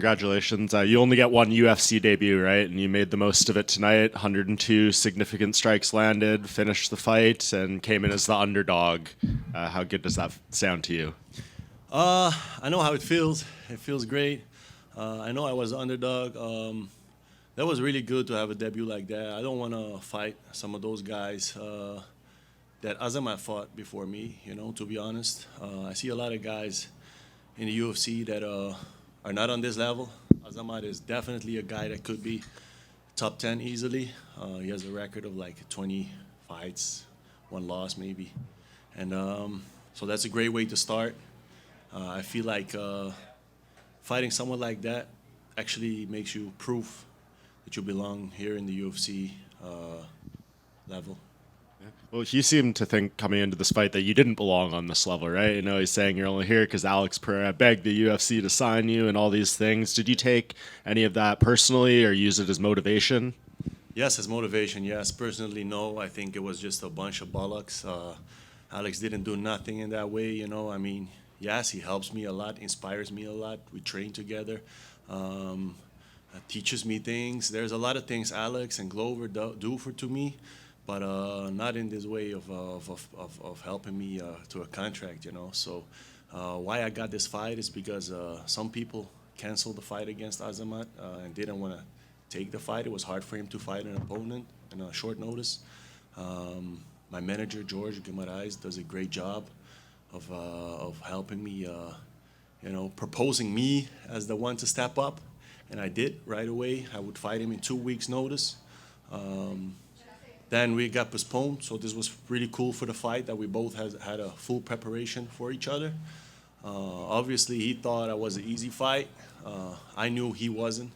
Congratulations. You only get one UFC debut, right? And you made the most of it tonight. 102 significant strikes landed, finished the fight, and came in as the underdog. How good does that sound to you? I know how it feels. It feels great. I know I was the underdog. That was really good to have a debut like that. I don't want to fight some of those guys that Azamat fought before me, to be honest. I see a lot of guys in the UFC that are not on this level. Azamat is definitely a guy that could be top 10 easily. He has a record of like 20 fights, one loss maybe. And so that's a great way to start. I feel like fighting someone like that actually makes you proof that you belong here in the UFC level. Well, he seemed to think coming into this fight that you didn't belong on this level, right? He's saying you're only here because Alex Pereira begged the UFC to sign you and all these things. Did you take any of that personally or use it as motivation? Yes, as motivation, yes. Personally, no. I think it was just a bunch of bollocks. Alex didn't do nothing in that way, I mean, yes, he helps me a lot, inspires me a lot. We train together, teaches me things. There's a lot of things Alex and Glover do to me, but not in this way of helping me to a contract, So why I got this fight is because some people canceled the fight against Azamat and didn't want to take the fight. It was hard for him to fight an opponent in a short notice. My manager, George Guimaraes, does a great job of helping me, proposing me as the one to step up. And I did right away. I would fight him in 2 weeks' notice. Then we got postponed, so this was really cool for the fight that we both had a full preparation for each other. Obviously, he thought I was an easy fight. I knew he wasn't,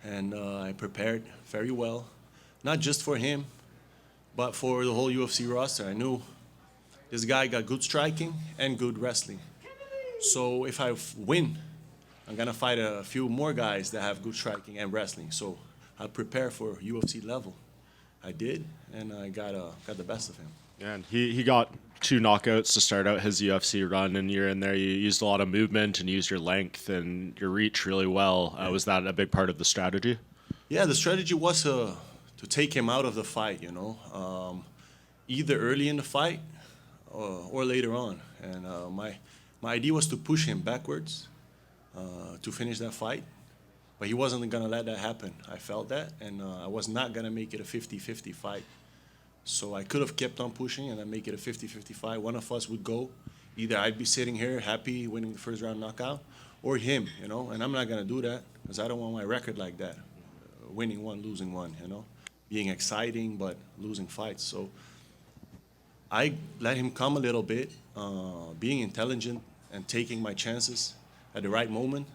and I prepared very well, not just for him, but for the whole UFC roster. I knew this guy got good striking and good wrestling. So if I win, I'm gonna fight a few more guys that have good striking and wrestling. So I prepare for UFC level. I did, and I got the best of him. Yeah, and he got 2 knockouts to start out his UFC run, and you're in there. You used a lot of movement and used your length and your reach really well. Was that a big part of the strategy? Yeah, the strategy was to take him out of the fight, either early in the fight or later on. And my idea was to push him backwards to finish that fight. But he wasn't going to let that happen. I felt that, and I was not going to make it a 50-50 fight. So I could have kept on pushing and then make it a 50-50 fight. One of us would go. Either I'd be sitting here happy winning the first round knockout, or him, And I'm not going to do that because I don't want my record like that. Winning one, losing one, Being exciting, but losing fights. So I let him come a little bit, being intelligent and taking my chances at the right moment,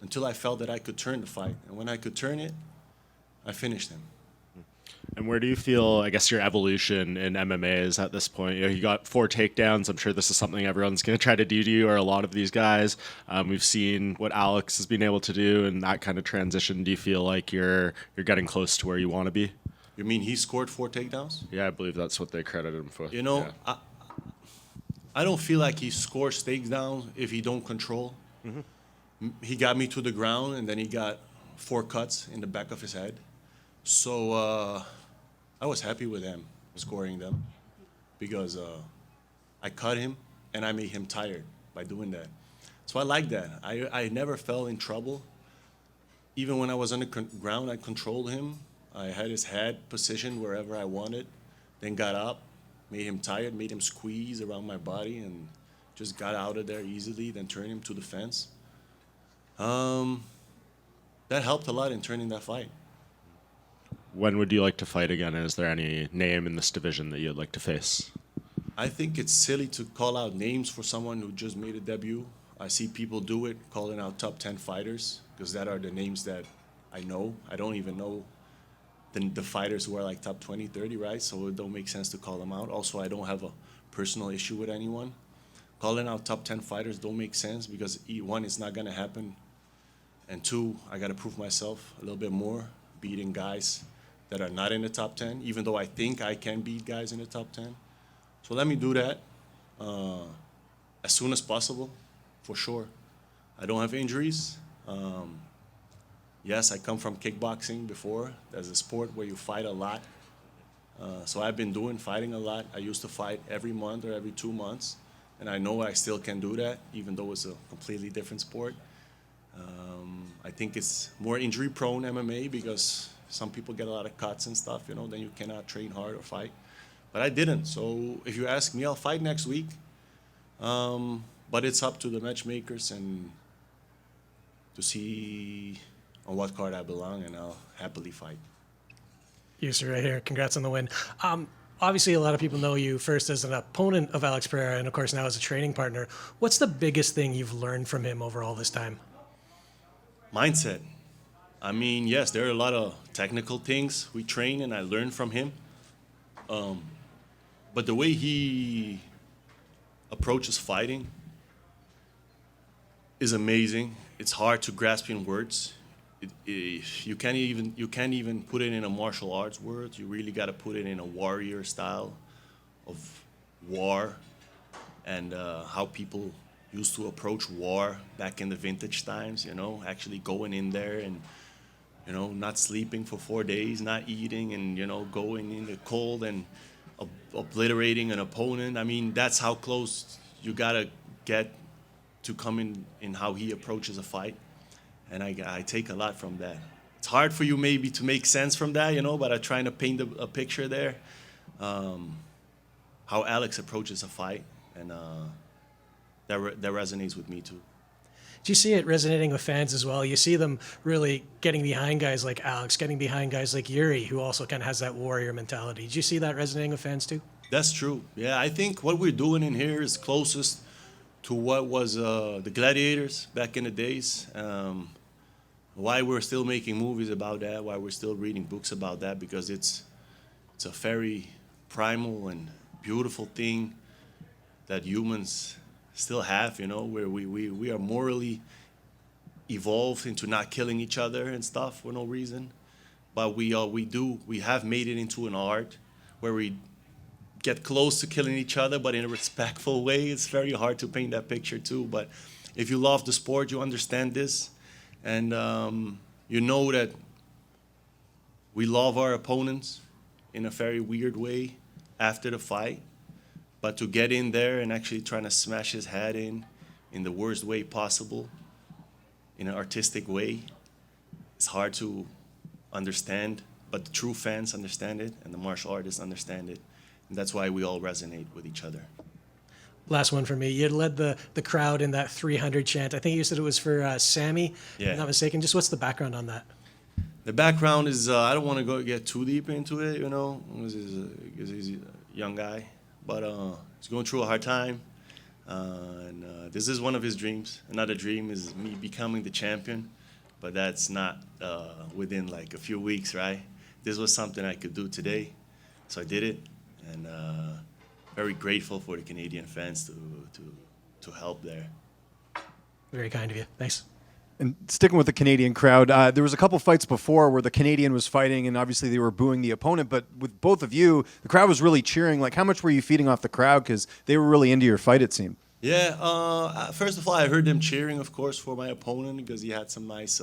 until I felt that I could turn the fight. And when I could turn it, I finished him. And where do you feel, I guess, your evolution in MMA is at this point? You got 4 takedowns. I'm sure this is something everyone's going to try to do to you, or a lot of these guys. We've seen what Alex has been able to do and that kind of transition. Do you feel like you're getting close to where you want to be? You mean he scored 4 takedowns? Yeah, I believe that's what they credit him for. Yeah. I don't feel like he scores takedowns if he don't control. Mm-hmm. He got me to the ground, and then he got 4 cuts in the back of his head. So I was happy with him scoring them because I cut him, and I made him tired by doing that. So I like that. I never fell in trouble. Even when I was on the ground, I controlled him. I had his head positioned wherever I wanted, then got up, made him tired, made him squeeze around my body, and just got out of there easily, then turned him to the fence. That helped a lot in turning that fight. When would you like to fight again? Is there any name in this division that you'd like to face? I think it's silly to call out names for someone who just made a debut. I see people do it, calling out top 10 fighters, because that are the names that I know. I don't even know the fighters who are like top 20, 30, right? So it don't make sense to call them out. Also, I don't have a personal issue with anyone. Calling out top 10 fighters don't make sense because 1, it's not going to happen. And 2, I got to prove myself a little bit more, beating guys that are not in the top 10, even though I think I can beat guys in the top 10. So let me do that as soon as possible, for sure. I don't have injuries. Yes, I come from kickboxing before. That's a sport where you fight a lot. So I've been fighting a lot. I used to fight every month or every 2 months. And I know I still can do that, even though it's a completely different sport. I think it's more injury-prone MMA because some people get a lot of cuts and stuff, then you cannot train hard or fight. But I didn't. So if you ask me, I'll fight next week. But it's up to the matchmakers and to see on what card I belong, and I'll happily fight. Yousri right here. Congrats on the win. Obviously, a lot of people know you first as an opponent of Alex Pereira and, of course, now as a training partner. What's the biggest thing you've learned from him over all this time? Mindset. I mean, yes, there are a lot of technical things we train and I learn from him. But the way he approaches fighting is amazing. It's hard to grasp in words. You can't even put it in a martial arts word. You really got to put it in a warrior style of war and how people used to approach war back in the vintage times, actually going in there and, not sleeping for 4 days, not eating and, going in the cold and obliterating an opponent. I mean, that's how close you got to get to come in how he approaches a fight. And I take a lot from that. It's hard for you maybe to make sense from that, but I'm trying to paint a picture there. How Alex approaches a fight, and that resonates with me too. Do you see it resonating with fans as well? You see them really getting behind guys like Alex, getting behind guys like Yuri, who also kind of has that warrior mentality. Do you see that resonating with fans too? That's true. Yeah, I think what we're doing in here is closest to what was the Gladiators back in the days. Why we're still making movies about that, why we're still reading books about that, because it's a very primal and beautiful thing that humans still have, where we are morally evolved into not killing each other and stuff for no reason. But we have made it into an art where we get close to killing each other, but in a respectful way. It's very hard to paint that picture too. But if you love the sport, you understand this. And you know that we love our opponents in a very weird way after the fight. But to get in there and actually trying to smash his head in the worst way possible, in an artistic way, it's hard to understand. But the true fans understand it, and the martial artists understand it. And that's why we all resonate with each other. Last one for me. You had led the crowd in that 300 chant. I think you said it was for Sammy, if I'm not mistaken. Just what's the background on that? The background is, I don't want to get too deep into it, because he's a young guy. But he's going through a hard time. And this is one of his dreams. Another dream is me becoming the champion. But that's not within like a few weeks, right? This was something I could do today. So I did it. And very grateful for the Canadian fans to help there. Very kind of you. Thanks. And sticking with the Canadian crowd, there was a couple fights before where the Canadian was fighting, and obviously they were booing the opponent. But with both of you, the crowd was really cheering. Like, how much were you feeding off the crowd? Because they were really into your fight, it seemed. Yeah. First of all, I heard them cheering, of course, for my opponent because he had some nice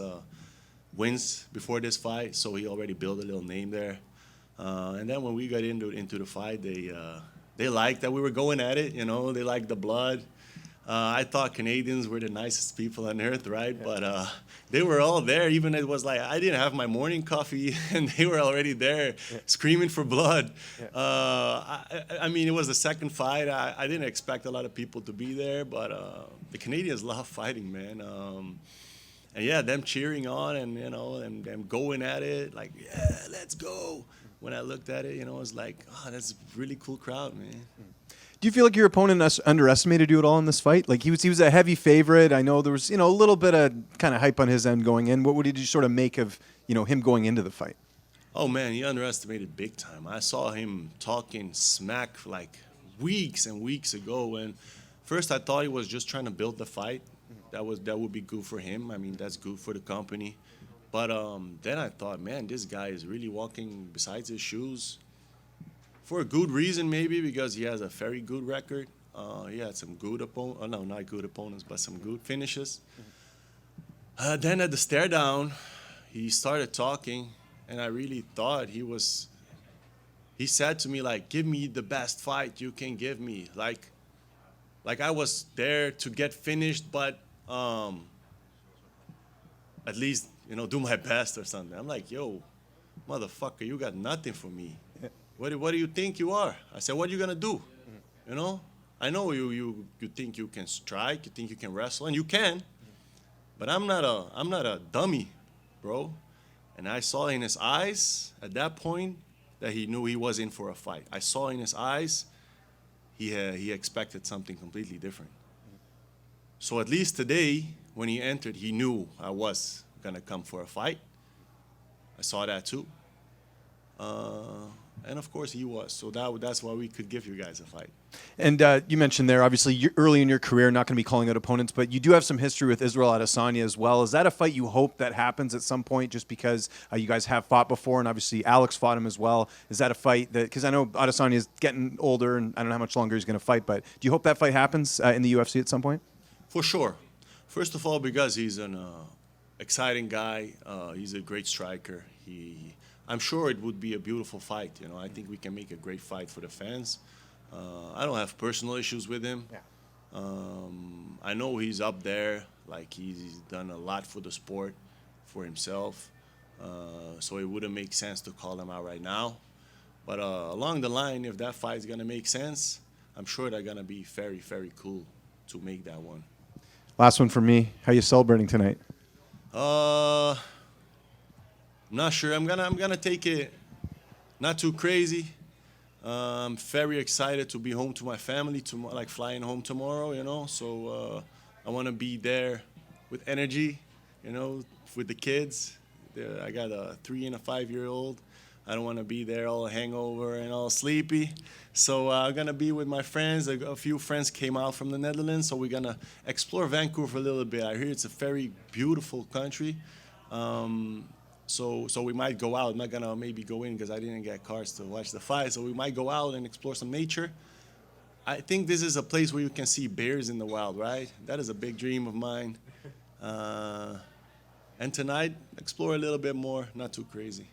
wins before this fight. So he already built a little name there. And then when we got into the fight, they liked that we were going at it. They liked the blood. I thought Canadians were the nicest people on earth, right? Yeah. But they were all there. Even it was like I didn't have my morning coffee, and they were already there screaming for blood. Yeah. I mean, it was the second fight. I didn't expect a lot of people to be there, but the Canadians love fighting, man. And yeah, them cheering on and, and them going at it, like, yeah, let's go. When I looked at it, it was like, oh, that's a really cool crowd, man. Do you feel like your opponent underestimated you at all in this fight? Like he was a heavy favorite. I know there was, a little bit of kind of hype on his end going in. What did you sort of make of, him going into the fight? Oh, man, he underestimated big time. I saw him talking smack like weeks and weeks ago. And first I thought he was just trying to build the fight. That would be good for him. I mean, that's good for the company. But then I thought, man, this guy is really walking besides his shoes. For a good reason, maybe, because he has a very good record. He had some good opponents. No, not good opponents, but some good finishes. Then at the stare down, he started talking, and I really thought he said to me, like, give me the best fight you can give me. Like I was there to get finished, but at least, do my best or something. I'm like, yo, motherfucker, you got nothing for me. What do you think you are? I said, what are you going to do? I know you think you can strike, you think you can wrestle, and you can, but I'm not a dummy, bro. And I saw in his eyes at that point that he knew he was in for a fight. I saw in his eyes he expected something completely different. So at least today, when he entered, he knew I was going to come for a fight. I saw that too. And of course he was. So that's why we could give you guys a fight. And you mentioned there, obviously, you're early in your career, not going to be calling out opponents, but you do have some history with Israel Adesanya as well. Is that a fight you hope that happens at some point just because you guys have fought before, and obviously Alex fought him as well? Is that a fight that, because I know Adesanya is getting older and I don't know how much longer he's going to fight, but do you hope that fight happens in the UFC at some point? For sure. First of all, because he's an exciting guy. He's a great striker. I'm sure it would be a beautiful fight. I think we can make a great fight for the fans. I don't have personal issues with him. Yeah. I know he's up there. Like, he's done a lot for the sport, for himself. So it wouldn't make sense to call him out right now. But along the line, if that fight's going to make sense, I'm sure they're going to be very, very cool to make that one. Last one for me. How are you celebrating tonight? I'm not sure. I'm gonna take it not too crazy. I'm very excited to be home to my family tomorrow, like flying home tomorrow. So I want to be there with energy, with the kids. I got a 3 and a 5-year-old. I don't want to be there all hangover and all sleepy. So I'm going to be with my friends. A few friends came out from the Netherlands, so we're going to explore Vancouver a little bit. I hear it's a very beautiful country. So we might go out. I'm not going to maybe go in because I didn't get cars to watch the fight. So we might go out and explore some nature. I think this is a place where you can see bears in the wild, right? That is a big dream of mine. And tonight, explore a little bit more, not too crazy.